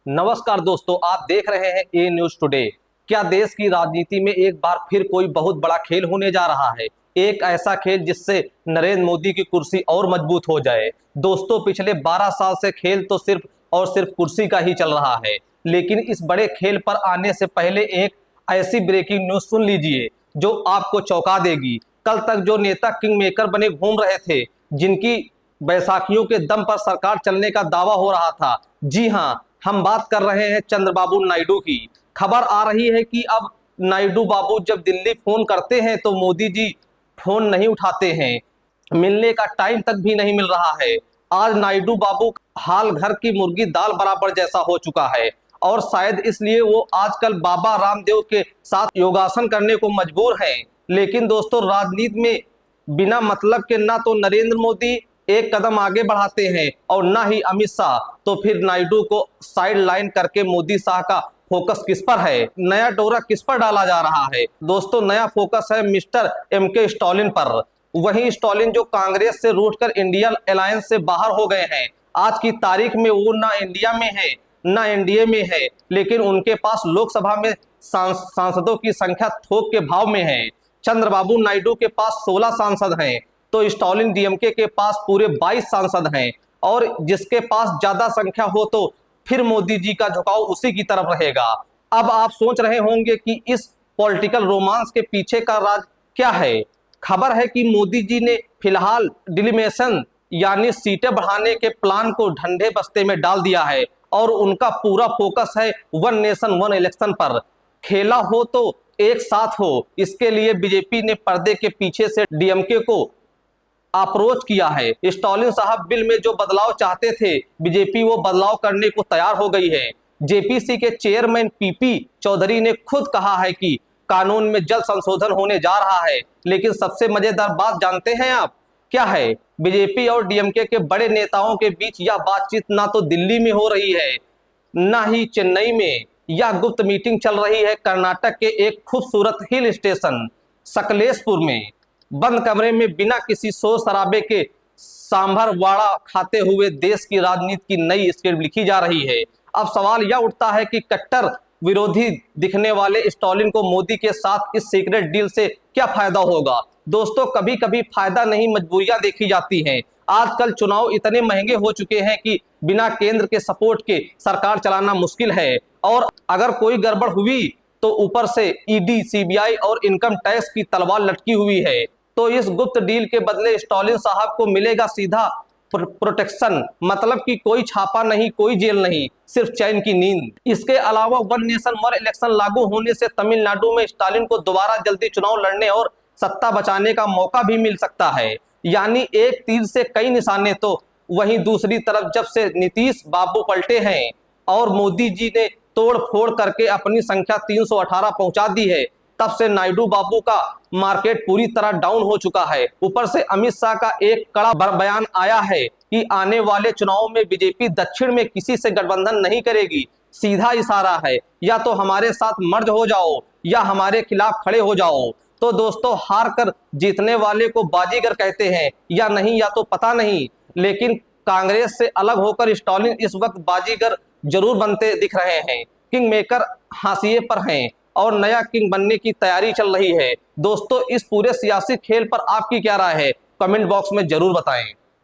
नमस्कार दोस्तों, आप देख रहे हैं ए न्यूज टुडे। क्या देश की राजनीति में एक बार फिर कोई बहुत बड़ा खेल होने जा रहा है? एक ऐसा खेल जिससे नरेंद्र मोदी की कुर्सी और मजबूत हो जाए। दोस्तों, पिछले 12 साल से खेल तो सिर्फ और सिर्फ कुर्सी का ही चल रहा है, लेकिन इस बड़े खेल पर आने से पहले एक ऐसी ब्रेकिंग न्यूज सुन लीजिए जो आपको चौंका देगी। कल तक जो नेता किंग मेकर बने घूम रहे थे, जिनकी बैसाखियों के दम पर सरकार चलने का दावा हो रहा था, जी हाँ, हम बात कर रहे हैं चंद्रबाबू नायडू की। खबर आ रही है कि अब नायडू बाबू जब दिल्ली फोन करते हैं तो मोदी जी फोन नहीं उठाते हैं, मिलने का टाइम तक भी नहीं मिल रहा है। आज नायडू बाबू का हाल घर की मुर्गी दाल बराबर जैसा हो चुका है और शायद इसलिए वो आजकल बाबा रामदेव के साथ योगासन करने को मजबूर हैं। लेकिन दोस्तों, राजनीति में बिना मतलब के ना तो नरेंद्र मोदी एक कदम आगे बढ़ाते हैं और ना ही अमित शाह, तो फिर नायडू को साइड लाइन करके मोदी शाह का फोकस किस पर है? नया डोरा किस पर डाला जा रहा है? दोस्तों, नया फोकस है मिस्टर एमके स्टालिन पर। वही स्टालिन जो कांग्रेस से रूठकर इंडिया अलायंस से बाहर हो गए हैं। आज की तारीख में वो ना इंडिया में है ना एनडीए में है, लेकिन उनके पास लोकसभा में सांसदों की संख्या थोक के भाव में है। चंद्रबाबू नायडू के पास 16 सांसद हैं, तो स्टालिन डीएमके के पास पूरे 22 सांसद हैं। और जिसके पास ज्यादा संख्या हो तो फिर मोदी जी का झुकाव उसी की तरफ रहेगा। अब आप सोच रहे होंगे कि इस पॉलिटिकल रोमांस के पीछे का राज क्या है। खबर है कि मोदी जी ने फिलहाल डिलिमिनेशन यानी सीटें बढ़ाने के प्लान को ठंडे बस्ते में डाल दिया है और उनका पूरा फोकस है वन नेशन वन इलेक्शन पर। खेला हो तो एक साथ हो, इसके लिए बीजेपी ने पर्दे के पीछे से डीएमके को अप्रोच किया है। स्टालिन साहब बिल में जो बदलाव चाहते थे, बीजेपी वो बदलाव करने को तैयार हो गई है। जेपीसी के चेयरमैन पीपी चौधरी ने खुद कहा है कि कानून में जल्द संशोधन होने जा रहा है। लेकिन सबसे मजेदार बात जानते हैं आप क्या है? बीजेपी और डीएमके के बड़े नेताओं के बीच यह बातचीत ना तो दिल्ली में हो रही है, ना ही चेन्नई में। यह गुप्त मीटिंग चल रही है कर्नाटक के एक खूबसूरत हिल स्टेशन सकलेशपुर में, बंद कमरे में, बिना किसी शोर शराबे के सांभर वाड़ा खाते हुए देश की राजनीति की नई स्क्रिप्ट लिखी जा रही है। अब सवाल यह उठता है कि कट्टर विरोधी दिखने वाले स्टालिन को मोदी के साथ इस सीक्रेट डील से क्या फायदा होगा? दोस्तों, कभी कभी फायदा नहीं, मजबूरियां देखी जाती हैं। आजकल चुनाव इतने महंगे हो चुके हैं कि बिना केंद्र के सपोर्ट के सरकार चलाना मुश्किल है, और अगर कोई गड़बड़ हुई तो ऊपर से ईडी, सीबीआई और इनकम टैक्स की तलवार लटकी हुई है। तो इस गुप्त डील के बदले स्टालिन साहब को मिलेगा सीधा प्रोटेक्शन, मतलब कि कोई छापा नहीं, कोई जेल नहीं, सिर्फ चैन की नींद। इसके अलावा वन नेशन वन इलेक्शन लागू होने से तमिलनाडु में स्टालिन को दोबारा जल्दी चुनाव लड़ने और सत्ता बचाने का मौका भी मिल सकता है। यानी एक तीर से कई निशाने। तो वहीं दूसरी तरफ जब से नीतीश बाबू पलटे हैं और मोदी जी ने तोड़ फोड़ करके अपनी संख्या 318 पहुंचा दी है, तब से नायडू बाबू का मार्केट पूरी तरह डाउन हो चुका है। ऊपर से अमित शाह का एक कड़ा बयान आया है कि आने वाले चुनाव में बीजेपी दक्षिण में किसी से गठबंधन नहीं करेगी। सीधा इशारा है, या तो हमारे साथ मर्ज हो जाओ या हमारे खिलाफ खड़े हो जाओ। तो दोस्तों, हार कर जीतने वाले को बाजीगर कहते हैं या नहीं, या तो पता नहीं, लेकिन कांग्रेस से अलग होकर स्टालिन इस वक्त बाजीगर जरूर बनते दिख रहे हैं। किंग मेकर हाशिए पर हैं और नया किंग बनने की तैयारी चल रही है। दोस्तों, इस पूरे सियासी खेल पर आपकी क्या राय है? कमेंट बॉक्स में जरूर बताएं।